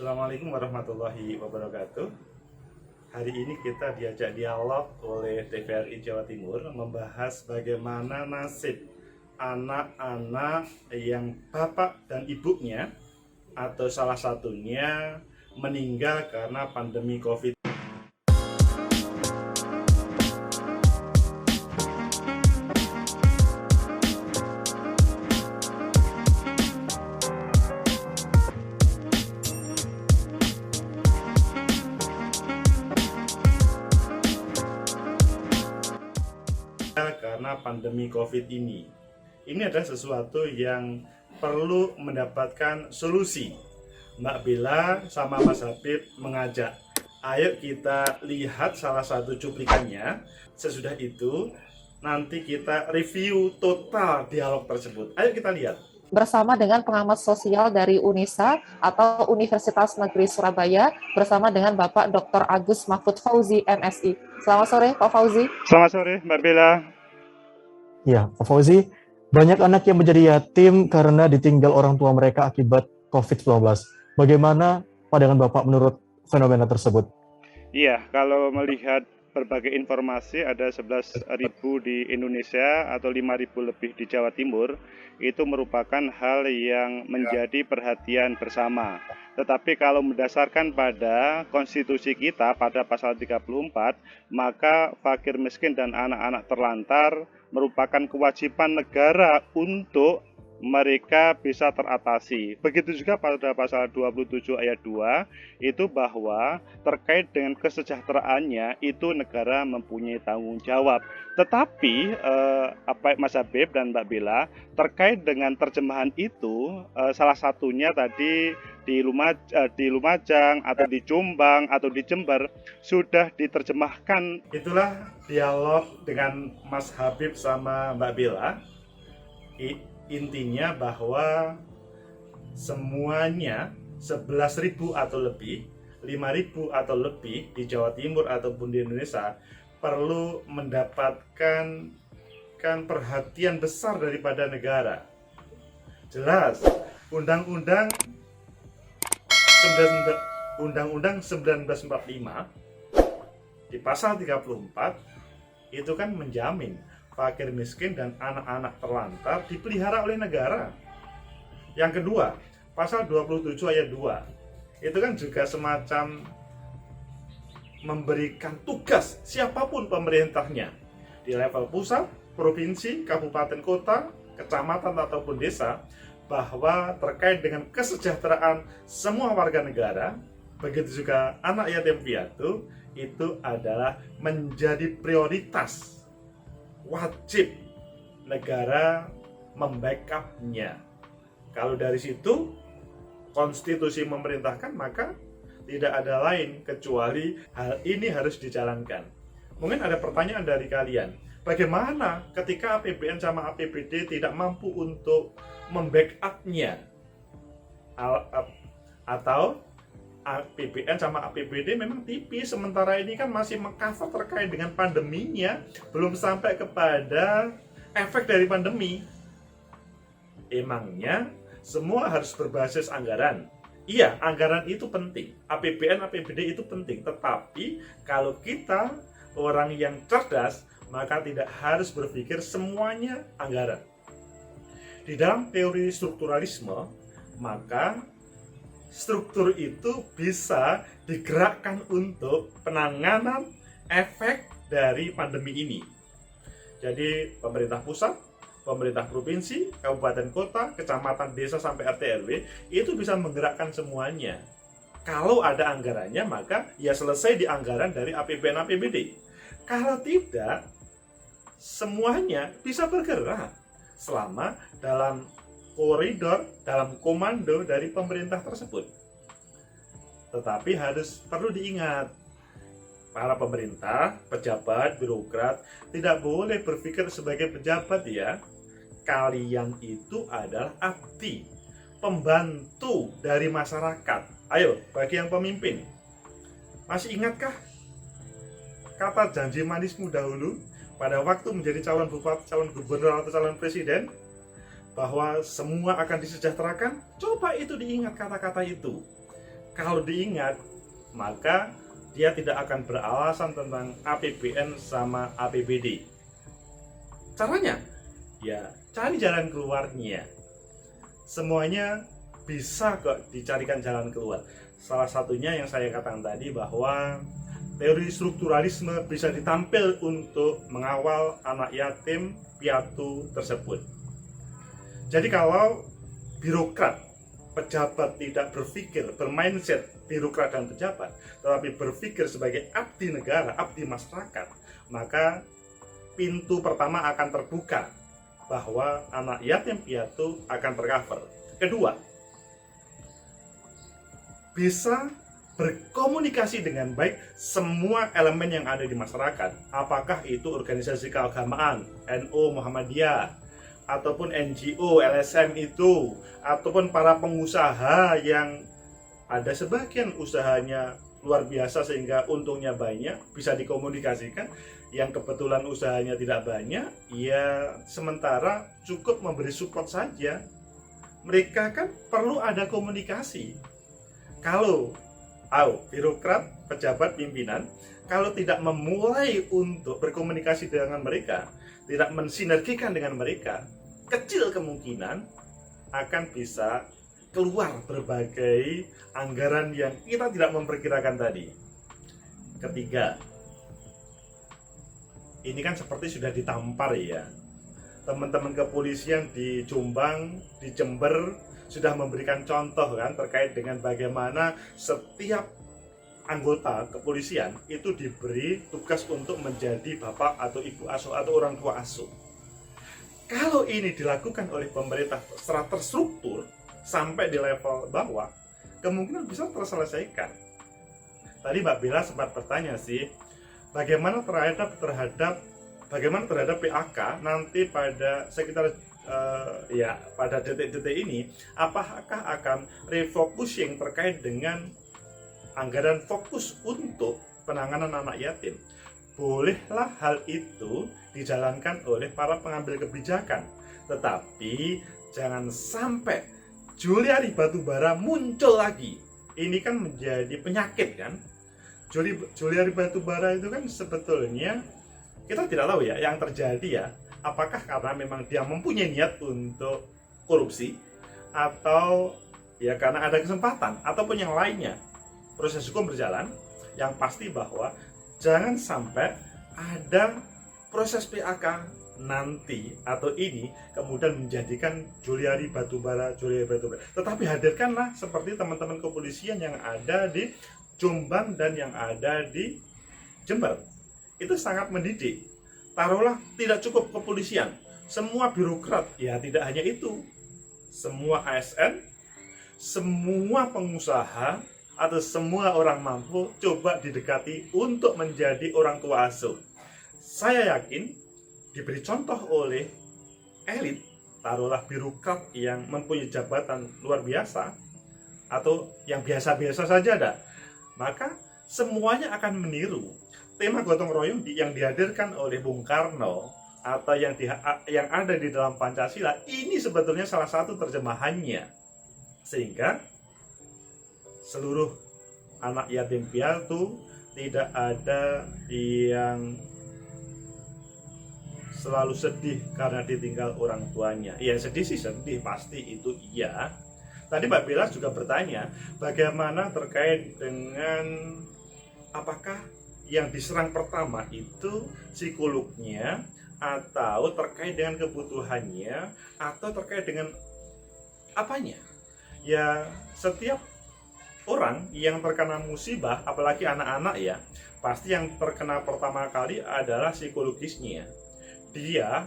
Assalamualaikum warahmatullahi wabarakatuh. Hari ini kita diajak dialog oleh TVRI Jawa Timur membahas bagaimana nasib anak-anak yang bapak dan ibunya atau salah satunya meninggal karena pandemi COVID. Karena pandemi COVID ini adalah sesuatu yang perlu mendapatkan solusi. Mbak Bella sama Mas Habib mengajak, ayo kita lihat salah satu cuplikannya. Sesudah itu nanti kita review total dialog tersebut. Ayo kita lihat. Bersama dengan pengamat sosial dari UNISA atau Universitas Negeri Surabaya bersama dengan Bapak Dr. Agus Mahfud Fauzi, MSI. Selamat sore, Pak Fauzi. Selamat sore, Mbak Bella. Ya, Pak Fauzi, banyak anak yang menjadi yatim karena ditinggal orang tua mereka akibat COVID-19. Bagaimana pandangan Bapak menurut fenomena tersebut? Iya, kalau melihat berbagai informasi, ada 11.000 di Indonesia atau 5.000 lebih di Jawa Timur, itu merupakan hal yang menjadi perhatian bersama. Tetapi kalau mendasarkan pada konstitusi kita pada pasal 34, maka fakir miskin dan anak-anak terlantar merupakan kewajiban negara untuk mereka bisa teratasi. Begitu juga pada pasal 27 ayat 2 itu bahwa terkait dengan kesejahteraannya itu negara mempunyai tanggung jawab. Tetapi Mas Habib dan Mbak Bella, terkait dengan terjemahan itu salah satunya tadi di Lumajang atau di Jombang atau di Jember sudah diterjemahkan. Itulah dialog dengan Mas Habib sama Mbak Bella. Intinya bahwa semuanya 11.000 atau lebih, 5.000 atau lebih di Jawa Timur ataupun di Indonesia perlu mendapatkan perhatian besar daripada negara. Jelas, Undang-Undang 1945 di pasal 34 itu kan menjamin fakir miskin dan anak-anak terlantar dipelihara oleh negara. Yang kedua, pasal 27 ayat 2 itu kan juga semacam memberikan tugas siapapun pemerintahnya di level pusat, provinsi, kabupaten kota, kecamatan ataupun desa, bahwa terkait dengan kesejahteraan semua warga negara, begitu juga anak yatim piatu, itu adalah menjadi prioritas. Wajib negara membackupnya. Kalau dari situ konstitusi memerintahkan, maka tidak ada lain kecuali hal ini harus dijalankan. Mungkin ada pertanyaan dari kalian, bagaimana ketika APBN sama APBD tidak mampu untuk membackupnya, atau APBN sama APBD memang tipis, sementara ini kan masih mengcover terkait dengan pandeminya, belum sampai kepada efek dari pandemi. Emangnya semua harus berbasis anggaran? Iya, anggaran itu penting, APBN, APBD itu penting, tetapi kalau kita orang yang cerdas, maka tidak harus berpikir semuanya anggaran. Di dalam teori strukturalisme, maka struktur itu bisa digerakkan untuk penanganan efek dari pandemi ini. Jadi pemerintah pusat, pemerintah provinsi, kabupaten kota, kecamatan, desa sampai RT RW itu bisa menggerakkan semuanya. Kalau ada anggarannya, maka ya selesai di anggaran dari APBN APBD. Kalau tidak, semuanya bisa bergerak selama dalam koridor, dalam komando dari pemerintah tersebut. Tetapi perlu diingat, para pemerintah, pejabat, birokrat tidak boleh berpikir sebagai pejabat ya. Kalian itu adalah abdi, pembantu dari masyarakat. Ayo, bagi yang pemimpin, masih ingatkah kata janji manismu dahulu pada waktu menjadi calon bupati, calon gubernur atau calon presiden? Bahwa semua akan disejahterakan? Coba itu diingat kata-kata itu. kalau diingat, maka dia tidak akan beralasan tentang APBN sama APBD. Caranya, ya cari jalan keluarnya. Semuanya bisa kok dicarikan jalan keluar. Salah satunya yang saya katakan tadi, bahwa teori strukturalisme bisa ditampil untuk mengawal anak yatim piatu tersebut. Jadi kalau birokrat, pejabat tidak berpikir, bermindset birokrat dan pejabat, tetapi berpikir sebagai abdi negara, abdi masyarakat, maka pintu pertama akan terbuka bahwa anak yatim piatu akan tercover. Kedua, bisa berkomunikasi dengan baik semua elemen yang ada di masyarakat, apakah itu organisasi keagamaan, NU, Muhammadiyah, ataupun NGO, LSM itu, ataupun para pengusaha yang ada sebagian usahanya luar biasa sehingga untungnya banyak, bisa dikomunikasikan. Yang kebetulan usahanya tidak banyak, ya sementara cukup memberi support saja. Mereka kan perlu ada komunikasi. Kalau birokrat, pejabat, pimpinan, kalau tidak memulai untuk berkomunikasi dengan mereka, tidak mensinergikan dengan mereka, kecil kemungkinan akan bisa keluar berbagai anggaran yang kita tidak memperkirakan tadi. Ketiga, ini kan seperti sudah ditampar ya. Teman-teman kepolisian di Jombang, di Jember sudah memberikan contoh kan terkait dengan bagaimana setiap anggota kepolisian itu diberi tugas untuk menjadi bapak atau ibu asuh atau orang tua asuh. Kalau ini dilakukan oleh pemerintah secara terstruktur sampai di level bawah, kemungkinan bisa terselesaikan. Tadi Mbak Bella sempat bertanya sih, bagaimana terhadap PAK nanti pada sekitar pada detik-detik ini, apakah akan refocusing terkait dengan anggaran fokus untuk penanganan anak yatim? Bolehlah hal itu dijalankan oleh para pengambil kebijakan, tetapi jangan sampai Juliari Batubara muncul lagi. Ini kan menjadi penyakit kan. Juliari Batubara itu kan sebetulnya kita tidak tahu ya yang terjadi ya. Apakah karena memang dia mempunyai niat untuk korupsi, atau ya karena ada kesempatan, ataupun yang lainnya. Proses hukum berjalan. Yang pasti bahwa jangan sampai ada proses PAK nanti atau ini kemudian menjadikan Juliari Batubara. Tetapi hadirkanlah seperti teman-teman kepolisian yang ada di Jombang dan yang ada di Jember. Itu sangat mendidik. Taruhlah tidak cukup kepolisian, semua birokrat, ya tidak hanya itu, semua ASN, semua pengusaha atau semua orang mampu coba didekati untuk menjadi orang tua asuh. Saya yakin diberi contoh oleh elit, taruhlah birokrat yang mempunyai jabatan luar biasa atau yang biasa-biasa saja dah, maka semuanya akan meniru. Tema gotong royong yang dihadirkan oleh Bung Karno atau yang ada di dalam Pancasila ini sebetulnya salah satu terjemahannya, sehingga seluruh anak yatim piatu tidak ada yang selalu sedih karena ditinggal orang tuanya. Ya sedih sih sedih, pasti itu iya. Tadi Mbak Bella juga bertanya bagaimana terkait dengan apakah yang diserang pertama itu psikolognya, atau terkait dengan kebutuhannya, atau terkait dengan apanya. Ya setiap orang yang terkena musibah, apalagi anak-anak ya, pasti yang terkena pertama kali adalah psikologisnya. Dia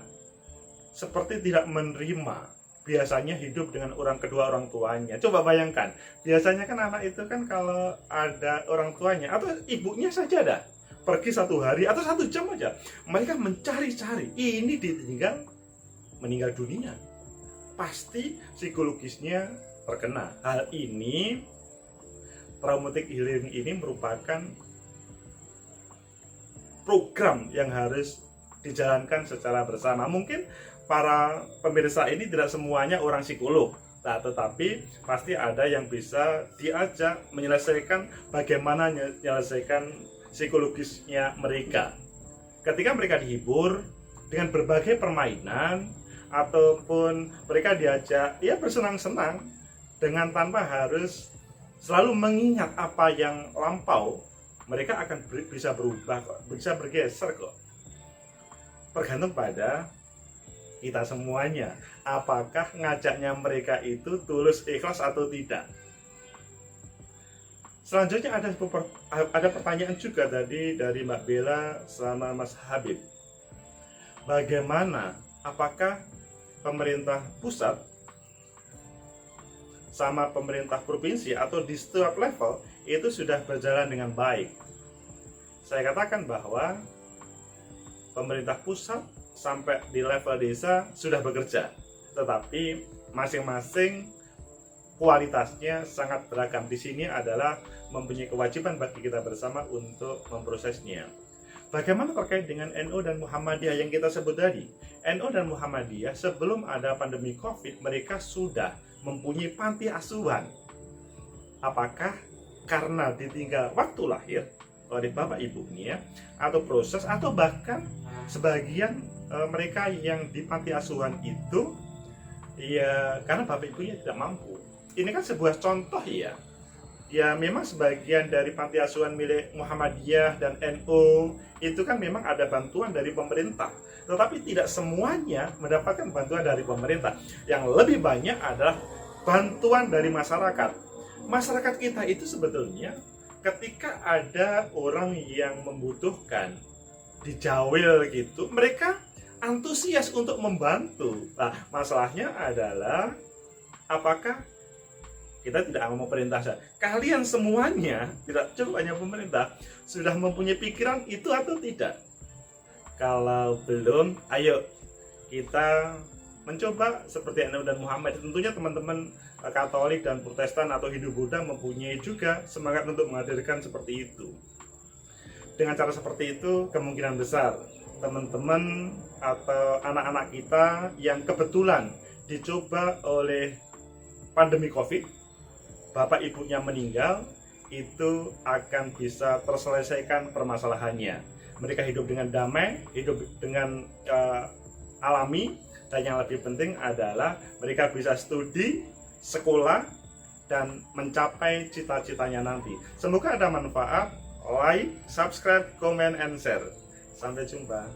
seperti tidak menerima biasanya hidup dengan orang kedua orang tuanya. Coba bayangkan, biasanya kan anak itu kan kalau ada orang tuanya atau ibunya saja dah pergi 1 hari atau 1 jam aja, mereka mencari-cari, ini ditinggal meninggal dunia, pasti psikologisnya terkena. Hal ini, traumatic healing ini merupakan program yang harus dijalankan secara bersama. Mungkin para pemirsa ini tidak semuanya orang psikolog, Nah, tetapi pasti ada yang bisa diajak menyelesaikan bagaimana menyelesaikan psikologisnya mereka. Ketika mereka dihibur dengan berbagai permainan ataupun mereka diajak ya bersenang-senang dengan tanpa harus selalu mengingat apa yang lampau, mereka akan bisa berubah kok, bisa bergeser kok. Tergantung pada kita semuanya, apakah ngajaknya mereka itu tulus ikhlas atau tidak. Selanjutnya ada pertanyaan juga tadi dari Mbak Bella sama Mas Habib. Bagaimana, apakah pemerintah pusat sama pemerintah provinsi atau di setiap level itu sudah berjalan dengan baik? Saya katakan bahwa pemerintah pusat sampai di level desa sudah bekerja, tetapi masing-masing kualitasnya sangat beragam. Di sini adalah mempunyai kewajiban bagi kita bersama untuk memprosesnya. Bagaimana terkait dengan NU dan Muhammadiyah yang kita sebut tadi? NU dan Muhammadiyah sebelum ada pandemi COVID, mereka sudah mempunyai panti asuhan. Apakah karena ditinggal waktu lahir oleh bapak ibunya, atau proses, atau bahkan sebagian mereka yang di panti asuhan itu ya karena bapak ibunya tidak mampu. Ini kan sebuah contoh ya. Ya memang sebagian dari panti asuhan milik Muhammadiyah dan NU itu kan memang ada bantuan dari pemerintah, tetapi tidak semuanya mendapatkan bantuan dari pemerintah. Yang lebih banyak adalah bantuan dari masyarakat. Masyarakat kita itu sebetulnya ketika ada orang yang membutuhkan dijawil gitu, mereka antusias untuk membantu. Nah, masalahnya adalah apakah kita tidak mau perintah saja. Kalian semuanya, tidak cukup hanya pemerintah, sudah mempunyai pikiran itu atau tidak? Kalau belum, ayo kita mencoba seperti NU dan Muhammad. Tentunya teman-teman Katolik dan Protestan atau Hindu-Buddha mempunyai juga semangat untuk menghadirkan seperti itu. Dengan cara seperti itu, kemungkinan besar teman-teman atau anak-anak kita yang kebetulan dicoba oleh pandemi COVID, bapak ibunya meninggal, itu akan bisa terselesaikan permasalahannya. Mereka hidup dengan damai, hidup dengan alami, dan yang lebih penting adalah mereka bisa studi, sekolah, dan mencapai cita-citanya nanti. Semoga ada manfaat. Like, subscribe, comment, and share. Sampai jumpa.